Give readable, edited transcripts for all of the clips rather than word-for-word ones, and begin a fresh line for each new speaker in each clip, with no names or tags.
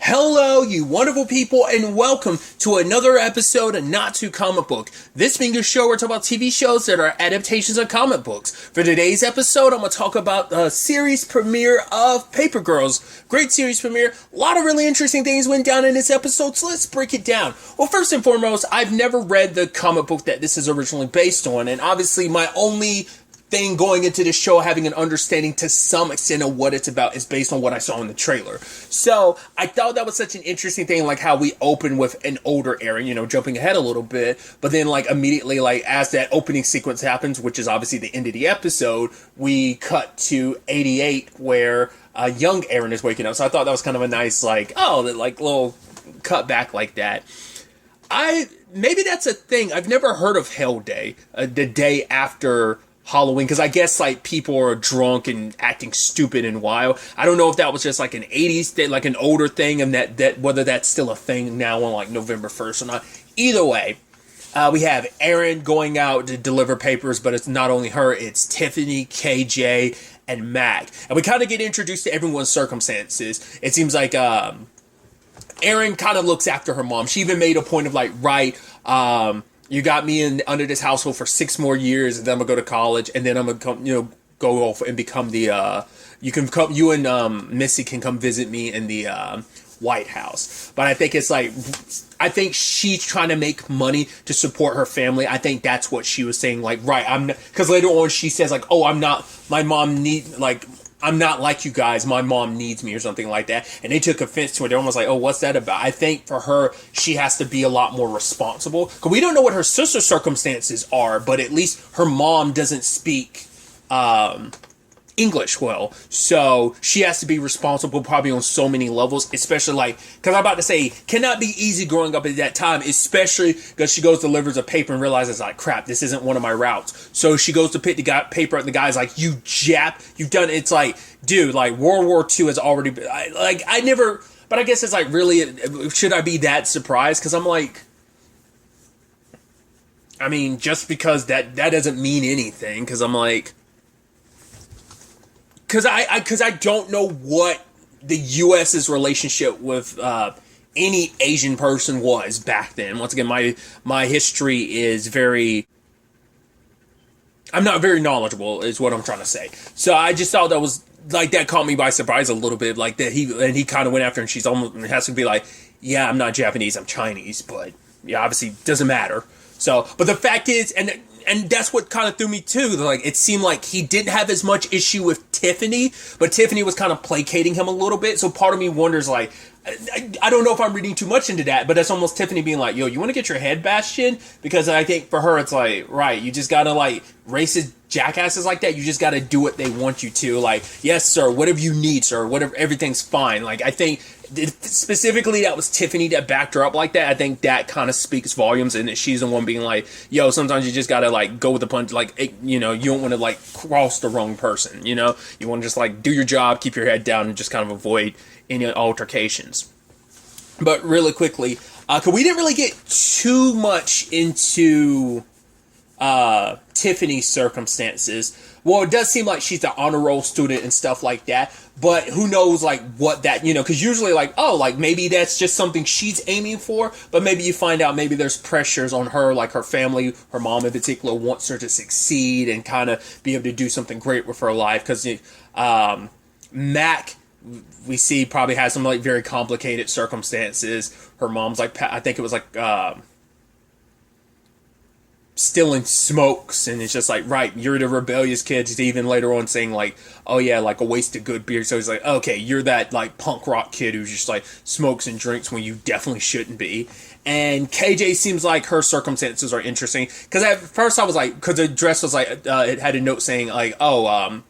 Hello, you wonderful people, and welcome to another episode of Not Too Comic Book. This being a show where we talk about TV shows that are adaptations of comic books. For today's episode, I'm going to talk about the series premiere of Paper Girls. Great series premiere. A lot of really interesting things went down in this episode, so let's break it down. Well, first and foremost, I've never read the comic book that this is originally based on, and obviously my only thing going into the show, having an understanding to some extent of what it's about, is based on what I saw in the trailer. So I thought that was such an interesting thing, like how we open with an older Aaron, jumping ahead a little bit, but then like immediately, like as that opening sequence happens, which is obviously the end of the episode, we cut to 88 where young Aaron is waking up. So I thought that was kind of a nice little cut back like that. Maybe that's a thing. I've never heard of Hell Day, the day after Halloween, because I guess like people are drunk and acting stupid and wild. I don't know if that was just like an 80s thing, like an older thing, and that whether that's still a thing now on like November 1st or not. Either way, we have Erin going out to deliver papers, but it's not only her, it's Tiffany, KJ, and Mac. And we kind of get introduced to everyone's circumstances. It seems like Erin kind of looks after her mom. She even made a point of like, you got me under this household for 6 more years, and then I'm gonna go to college, and then I'm gonna come, go off and become the. You and Missy can come visit me in the White House. But I think it's like, I think she's trying to make money to support her family. I think that's what she was saying. Like, because later on she says like, oh, I'm not. My mom I'm not like you guys. My mom needs me or something like that. And they took offense to it. They're almost like, oh, what's that about? I think for her, she has to be a lot more responsible. Because we don't know what her sister's circumstances are, but at least her mom doesn't speak English well. So she has to be responsible probably on so many levels, especially like, because I'm about to say, cannot be easy growing up at that time, especially because she goes, delivers a paper and realizes like, crap, this isn't one of my routes. So she goes to pick the paper up, and the guy's like, you Jap, you've done it. It's like, dude, like World War II has already been, but I guess it's like, really, should I be that surprised? Because I'm like, I mean, just because that doesn't mean anything, because I'm like, because I don't know what the U.S.'s relationship with any Asian person was back then. Once again, my history is I'm not very knowledgeable, is what I'm trying to say. So I just thought that was, like, that caught me by surprise a little bit. Like, that he kind of went after her, and she's almost, has to be like, yeah, I'm not Japanese, I'm Chinese. But, yeah, obviously, doesn't matter. So, but the fact is, and that's what kind of threw me too. Like, it seemed like he didn't have as much issue with Tiffany, but Tiffany was kind of placating him a little bit. So part of me wonders, like, I don't know if I'm reading too much into that, but that's almost Tiffany being like, yo, you want to get your head bashed in? Because I think for her, it's like, right, you just gotta, like, racist jackasses like that, you just gotta do what they want you to. Like, yes, sir, whatever you need, sir, whatever, everything's fine. Like, I think specifically that was Tiffany that backed her up like that. I think that kind of speaks volumes, and that she's the one being like, yo, sometimes you just gotta like go with the punch. Like, you don't want to like cross the wrong person. You want to just like do your job, keep your head down, and just kind of avoid any altercations. But really quickly, because we didn't really get too much into Tiffany's circumstances. Well, it does seem like she's the honor roll student and stuff like that, but who knows, like, what that, because usually, like, oh, like, maybe that's just something she's aiming for, but maybe you find out maybe there's pressures on her, like her family, her mom in particular, wants her to succeed and kind of be able to do something great with her life, because Mac, we see, probably has some, like, very complicated circumstances. Her mom's, like, I think it was, like, stealing smokes, and it's just like, right, you're the rebellious kid. He's even later on saying like, oh yeah, like a waste of good beer. So he's like, okay, you're that like punk rock kid who's just like smokes and drinks when you definitely shouldn't be. And KJ seems like her circumstances are interesting, because at first I was like, because the dress was like, it had a note saying like, oh,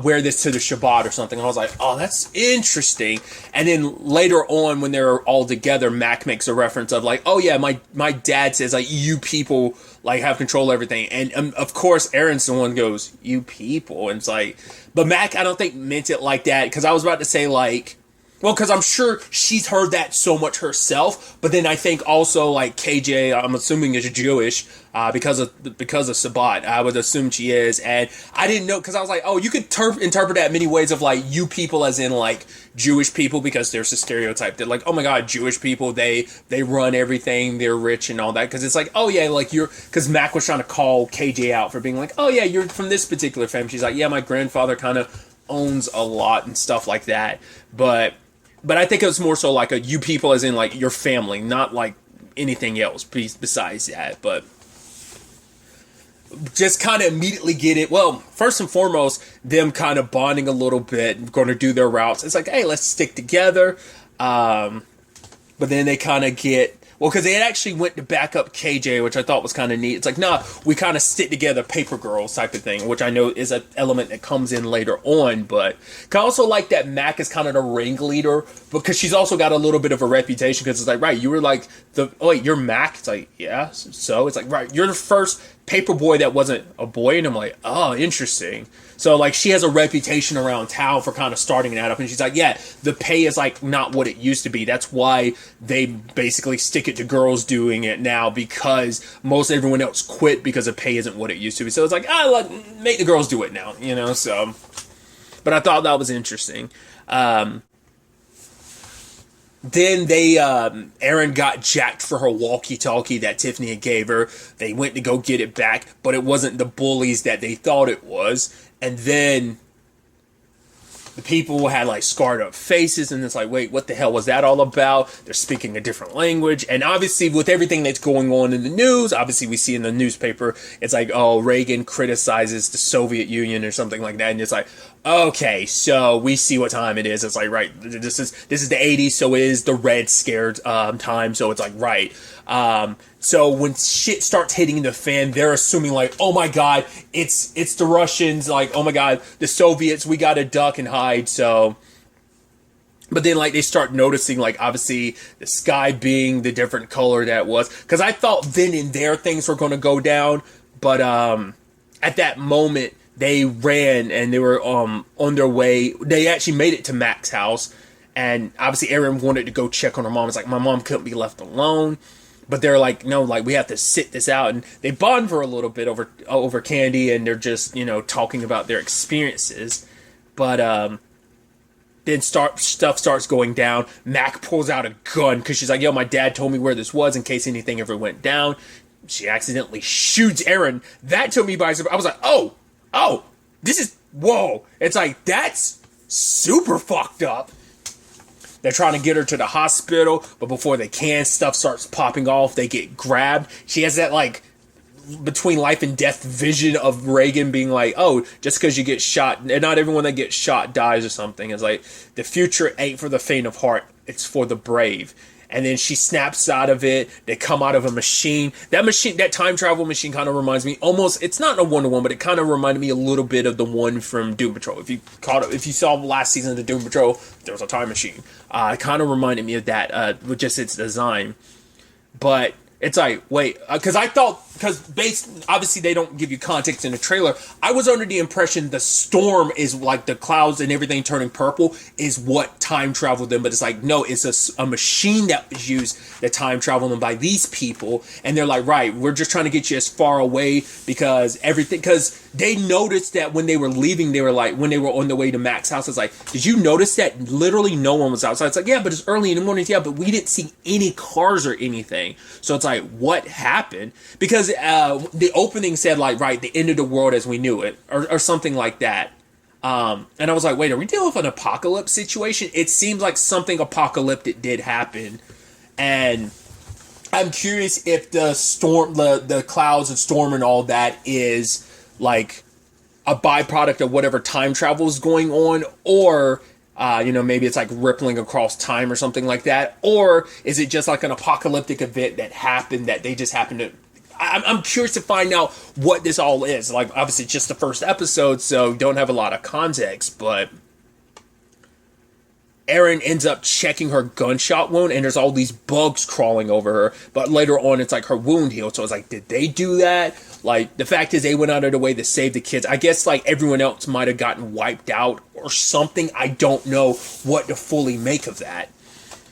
wear this to the Shabbat or something. And I was like, oh, that's interesting. And then later on, when they're all together, Mac makes a reference of like, oh yeah, my dad says like, you people like have control of everything. And of course, Aaron's the one who goes, you people. And it's like, but Mac, I don't think meant it like that, because I was about to say like, Well, because I'm sure she's heard that so much herself, but then I think also like KJ, I'm assuming is Jewish because of Sabat. I would assume she is, and I didn't know because I was like, oh, you could interpret that many ways of like you people as in like Jewish people because there's a stereotype that like, oh my God, Jewish people they run everything, they're rich and all that, because it's like, oh yeah, like you're, because Mac was trying to call KJ out for being like, oh yeah, you're from this particular family. She's like, yeah, my grandfather kind of owns a lot and stuff like that, but I think it was more so like a you people as in like your family, not like anything else besides that. But just kind of immediately get it. Well, first and foremost, them kind of bonding a little bit, going to do their routes. It's like, hey, let's stick together. But then they kind of get, well, because they had actually went to back up KJ, which I thought was kind of neat. It's like, nah, we kind of stick together, paper girls type of thing, which I know is an element that comes in later on. But I also like that Mac is kind of the ringleader because she's also got a little bit of a reputation because it's like, right, you were like oh wait, you're Mac? It's like, yeah, so it's like, right, you're the first paper boy that wasn't a boy. And I'm like, oh, interesting. So, like, she has a reputation around town for kind of starting that up. And she's like, yeah, the pay is, like, not what it used to be. That's why they basically stick it to girls doing it now, because most everyone else quit because the pay isn't what it used to be. So it's like, make the girls do it now, you know? So, but I thought that was interesting. Then Erin got jacked for her walkie-talkie that Tiffany had gave her. They went to go get it back, but it wasn't the bullies that they thought it was. And then the people had like scarred up faces, and it's like, wait, what the hell was that all about? They're speaking a different language. And obviously with everything that's going on in the news, obviously we see in the newspaper, it's like, oh, Reagan criticizes the Soviet Union or something like that. And it's like, okay, so we see what time it is. It's like, right, this is the 80s, so it is the Red Scare time. So it's like, right. So when shit starts hitting the fan, they're assuming like, oh my God, it's the Russians. Like, oh my God, the Soviets, we got to duck and hide. So, but then like they start noticing like obviously the sky being the different color that was, because I thought then and there things were going to go down. But at that moment, they ran and they were on their way. They actually made it to Mac's house. And obviously Erin wanted to go check on her mom. It's like, my mom couldn't be left alone. But they're like, no, like we have to sit this out. And they bond for a little bit over candy. And they're just, talking about their experiences. But then stuff starts going down. Mac pulls out a gun because she's like, yo, my dad told me where this was in case anything ever went down. She accidentally shoots Erin. That took me by surprise. I was like, oh, this is, whoa. It's like, that's super fucked up. They're trying to get her to the hospital, but before they can, stuff starts popping off. They get grabbed. She has that, like, between life and death vision of Reagan being like, oh, just because you get shot, and not everyone that gets shot dies or something. It's like, the future ain't for the faint of heart. It's for the brave. And then she snaps out of it. They come out of a machine. That time travel machine kind of reminds me almost, it's not a one-to-one, but it kind of reminded me a little bit of the one from Doom Patrol. If you saw last season of the Doom Patrol, there was a time machine. It kind of reminded me of that, with just its design. But it's like, wait, because obviously they don't give you context in the trailer. I was under the impression the storm is like the clouds and everything turning purple is what time traveled them, but it's like, no, it's a machine that was used to time travel them by these people, and they're like, right, we're just trying to get you as far away because they noticed that when they were leaving, they were like, when they were on the way to Mac's house, it's like, did you notice that literally no one was outside? It's like, yeah, but it's early in the morning. Yeah, but we didn't see any cars or anything. So it's like, what happened? Because the opening said like, right, the end of the world as we knew it, or something like that. And I was like, wait, are we dealing with an apocalypse situation? It seems like something apocalyptic did happen. And I'm curious if the storm, the clouds and storm and all that is like a byproduct of whatever time travel is going on, or maybe it's like rippling across time or something like that, or is it just like an apocalyptic event that happened that they just happened to. I'm curious to find out what this all is. Like, obviously, it's just the first episode, so don't have a lot of context, but Erin ends up checking her gunshot wound, and there's all these bugs crawling over her. But later on, it's like her wound healed. So it's like, did they do that? Like, the fact is, they went out of their way to save the kids. I guess, like, everyone else might have gotten wiped out or something. I don't know what to fully make of that.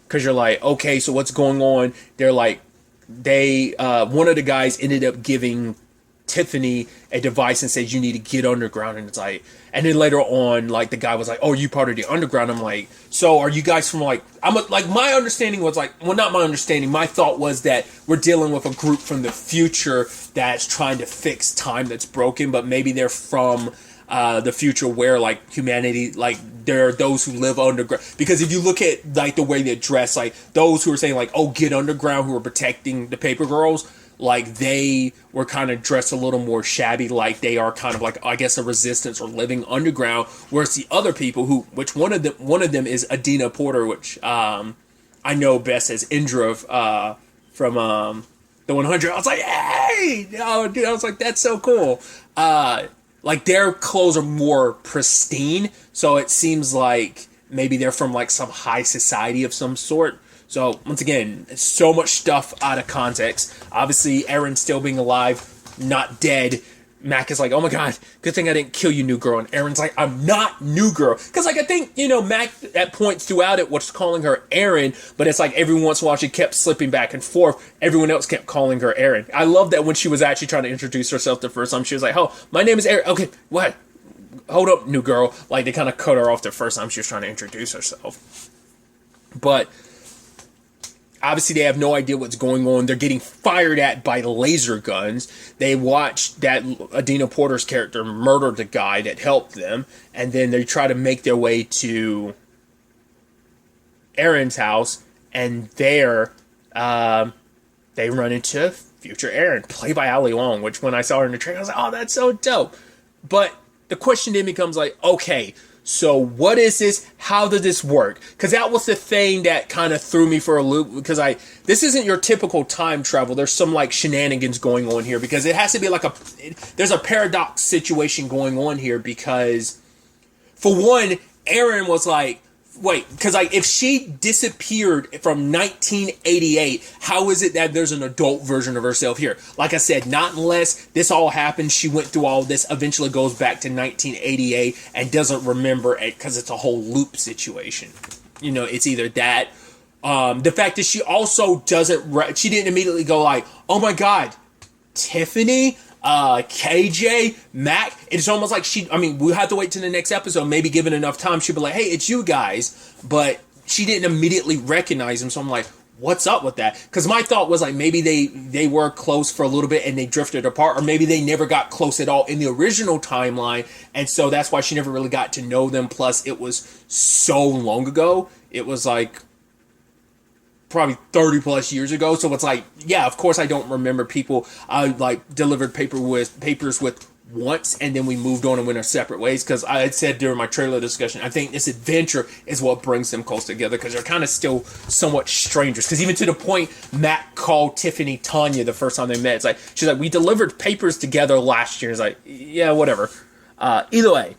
Because you're like, okay, so what's going on? They're like, one of the guys ended up giving Tiffany a device and said, you need to get underground. And it's like, and then later on, like, the guy was like, oh, you part of the underground. I'm like, so are you guys from, like, my understanding was like, well, not my understanding, my thought was that we're dealing with a group from the future that's trying to fix time that's broken, but maybe they're from the future where, like, humanity, like, there are those who live underground. Because if you look at, like, the way they dress, like, those who are saying, like, oh, get underground, who are protecting the paper girls, like, they were kind of dressed a little more shabby, like they are kind of like, I guess, a resistance or living underground. Whereas the other people, which one of them is Adina Porter, which I know best as Indra from the 100. I was like, hey, oh, dude, I was like, that's so cool. Like, their clothes are more pristine, so it seems like maybe they're from, like, some high society of some sort. So, once again, so much stuff out of context. Obviously, Erin still being alive, not dead. Mac is like, oh my god, good thing I didn't kill you, new girl. And Erin's like, I'm not new girl. Because, like, I think, you know, Mac at points throughout it was calling her Erin, but it's like every once in a while she kept slipping back and forth. Everyone else kept calling her Erin. I love that when she was actually trying to introduce herself the first time, she was like, oh, my name is Erin. Okay, what? Hold up, new girl. Like, they kind of cut her off the first time she was trying to introduce herself. But obviously, they have no idea what's going on. They're getting fired at by laser guns. They watch that Adina Porter's character murder the guy that helped them, and then they try to make their way to Erin's house, and there they run into future Erin, played by Ali Wong, which when I saw her in the trailer, I was like, oh, that's so dope. But the question then becomes like, okay, so what is this? How did this work? Because that was the thing that kind of threw me for a loop. Because this isn't your typical time travel. There's some like shenanigans going on here. Because it has to be like there's a paradox situation going on here. Because for one, Erin was like, wait, because like if she disappeared from 1988, how is it that there's an adult version of herself here? Like I said, not unless this all happened, she went through all this, eventually goes back to 1988 and doesn't remember it because it's a whole loop situation. You know, it's either that, the fact that she also she didn't immediately go like, oh my god, Tiffany? KJ, Mac, it's almost like we'll have to wait till the next episode, maybe given enough time, she'll be like, hey, it's you guys, but she didn't immediately recognize him, so I'm like, what's up with that? Because my thought was like, maybe they were close for a little bit and they drifted apart, or maybe they never got close at all in the original timeline, and so that's why she never really got to know them, plus it was so long ago, it was like probably 30 plus years ago, so it's like, yeah, of course I don't remember people I like delivered papers with once, and then we moved on and went our separate ways, because I had said during my trailer discussion, I think this adventure is what brings them close together, because they're kind of still somewhat strangers, because even to the point Matt called Tiffany Tanya the first time they met, it's like, she's like, we delivered papers together last year, it's like, yeah, whatever. Either way,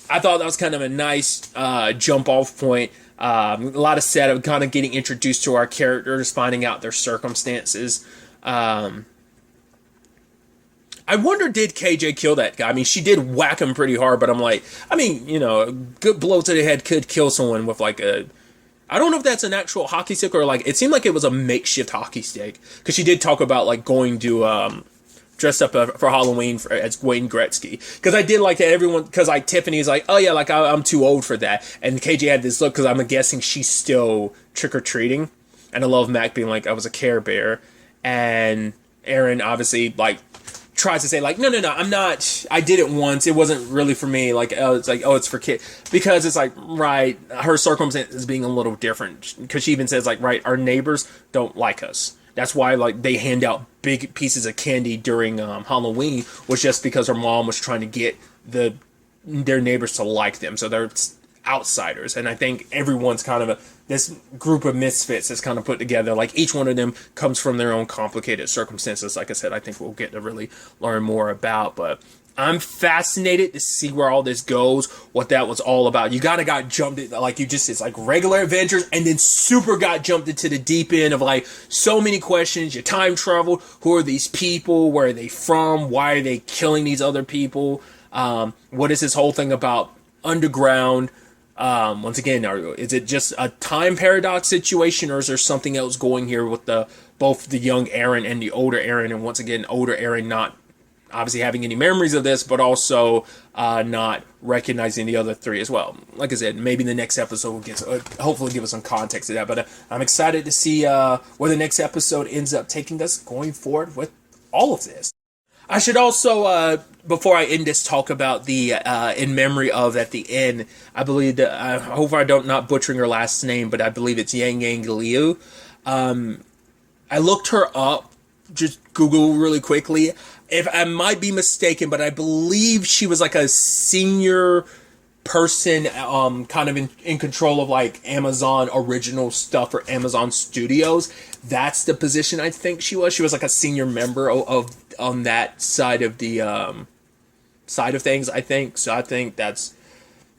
I thought that was kind of a nice jump off point. A lot of setup, kind of getting introduced to our characters, finding out their circumstances. I wonder, did KJ kill that guy? I mean, she did whack him pretty hard, but I'm like, I mean, you know, a good blow to the head could kill someone with like I don't know if that's an actual hockey stick or like, it seemed like it was a makeshift hockey stick. Because she did talk about like going to dressed up for Halloween as Wayne Gretzky. Because I did like that everyone, because like Tiffany's like, oh yeah, like I'm too old for that. And KJ had this look, because I'm guessing she's still trick-or-treating. And I love Mac being like, I was a Care Bear. And Erin obviously like tries to say like, no, I'm not, I did it once, it wasn't really for me. Like, it's like, oh, it's for kids. Because it's like, right, her circumstances being a little different. Because she even says like, right, our neighbors don't like us. That's why, like, they hand out big pieces of candy during Halloween, was just because her mom was trying to get their neighbors to like them. So they're outsiders. And I think everyone's kind of this group of misfits is kind of put together. Like, each one of them comes from their own complicated circumstances. Like I said, I think we'll get to really learn more about. But I'm fascinated to see where all this goes, what that was all about. You got jumped in, like it's like regular adventures, and then super got jumped into the deep end of like so many questions. You time traveled. Who are these people? Where are they from? Why are they killing these other people? What is this whole thing about underground? Once again, is it just a time paradox situation, or is there something else going here with both the young Aaron and the older Aaron? And once again, older Aaron not obviously having any memories of this, but also not recognizing the other three as well. Like I said, maybe the next episode will hopefully give us some context to that. But I'm excited to see where the next episode ends up taking us going forward with all of this. I should also, before I end this, talk about the in memory of at the end. I believe that I hope I don't not butchering her last name, but I believe it's Yang Yang Liu. I looked her up, just Google really quickly. If I might be mistaken, but I believe she was like a senior person, kind of in control of like Amazon original stuff or Amazon Studios. That's the position I think she was. She was like a senior member of on that side of the side of things, I think. So I think that's.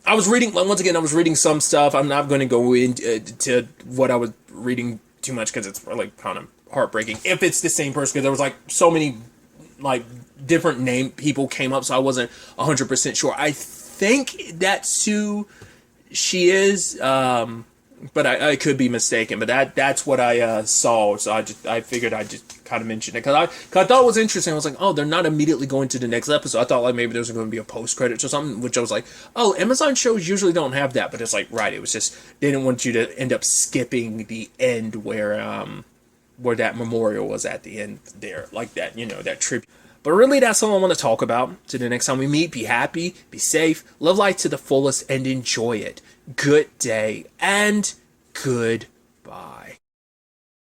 I was reading once again. I was reading some stuff. I'm not going to go into what I was reading too much because it's really kind of heartbreaking if it's the same person, because there was like so many like different name people came up, so I wasn't 100% sure. I think that's who she is, but I could be mistaken. But that's what I saw, so I figured I'd just kind of mention it because I thought it was interesting. I was like, oh, they're not immediately going to the next episode. I thought like maybe there's going to be a post credits or something, which I was like, oh, Amazon shows usually don't have that, but it's like right, it was just they didn't want you to end up skipping the end where that memorial was at the end there, like that, that tribute. But really, that's all I want to talk about. Till the next time we meet, be happy, be safe, live life to the fullest, and enjoy it. Good day, and goodbye.